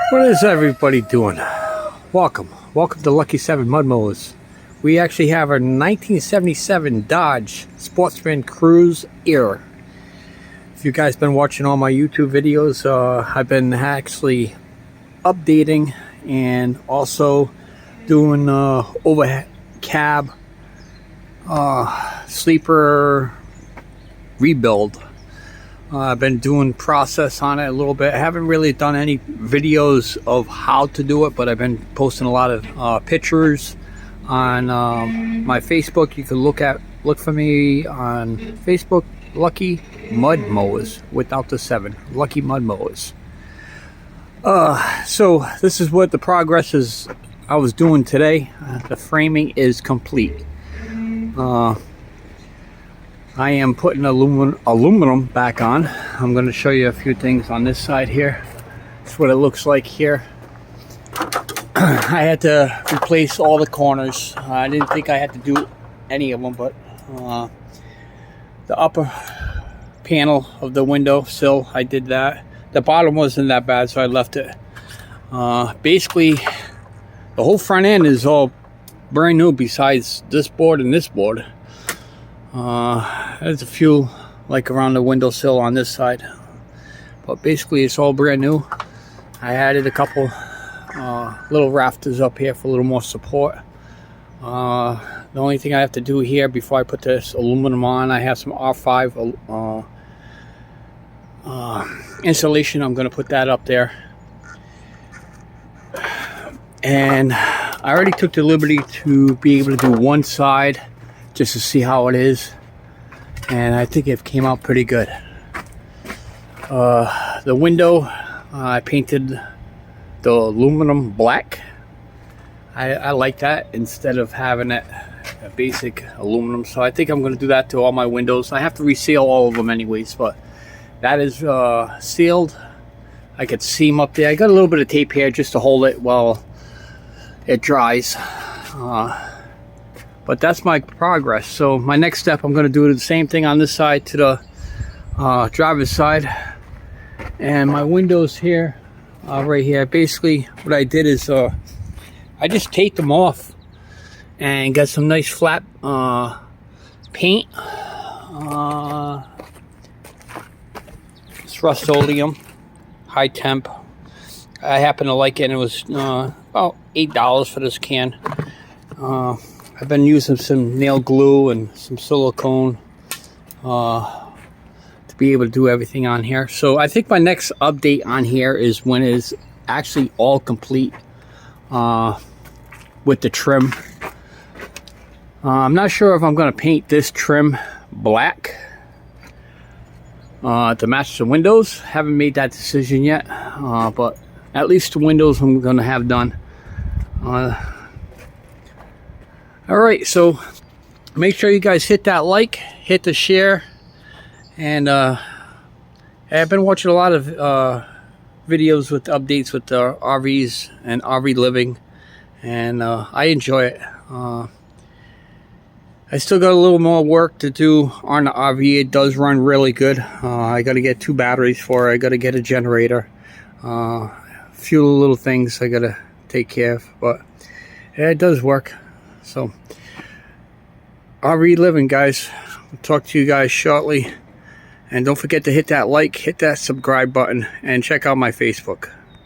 What is everybody doing? Welcome to Lucky 7 MudMowers. We actually have a 1977 Dodge Sportsman Cruise Era. If you guys been watching all my YouTube videos, I've been actually updating and also doing overhead cab sleeper rebuild. I've been doing process on it a little bit. I haven't really done any videos of how to do it, but I've been posting a lot of pictures on my Facebook. You can look for me on Facebook, Lucky MudMowers, without the 7, Lucky MudMowers. So this is what the progress is I was doing today. The framing is complete. I am putting aluminum back on. I'm going to show you a few things on this side here. That's what it looks like here. I had to replace all the corners. I didn't think I had to do any of them, but the upper panel of the window sill, I did that. The bottom wasn't that bad, so I left it. Basically, the whole front end is all brand new besides this board and this board. There's a few like around the windowsill on this side, but basically it's all brand new. I added a couple little rafters up here for a little more support. The only thing I have to do here before I put this aluminum on, I have some R5 insulation. I'm going to put that up there, and I already took the liberty to be able to do one side just to see how it is, and I think it came out pretty good. The window, I painted the aluminum black. I like that instead of having it a basic aluminum, so I think I'm going to do that to all my windows. I have to reseal all of them anyways, but that is sealed. I could seam up there. I got a little bit of tape here just to hold it while it dries. But that's my progress. So my next step, I'm going to do the same thing on this side to the driver's side. And my windows here, right here, basically what I did is I just taped them off and got some nice flat paint. It's Rust-Oleum, high temp. I happen to like it, and it was about $8 for this can. I've been using some nail glue and some silicone to be able to do everything on here. So I think my next update on here is when it is actually all complete with the trim. I'm not sure if I'm going to paint this trim black to match the windows. Haven't made that decision yet, but at least the windows I'm going to have done. Alright, so make sure you guys hit that like, hit the share, and I've been watching a lot of videos with updates with the RVs and RV living, and I enjoy it. I still got a little more work to do on the RV. It does run really good. I got to get 2 batteries for it. I got to get a generator. A few little things I got to take care of, but yeah, it does work. So, RV living, guys. I'll talk to you guys shortly. And don't forget to hit that like, hit that subscribe button, and check out my Facebook.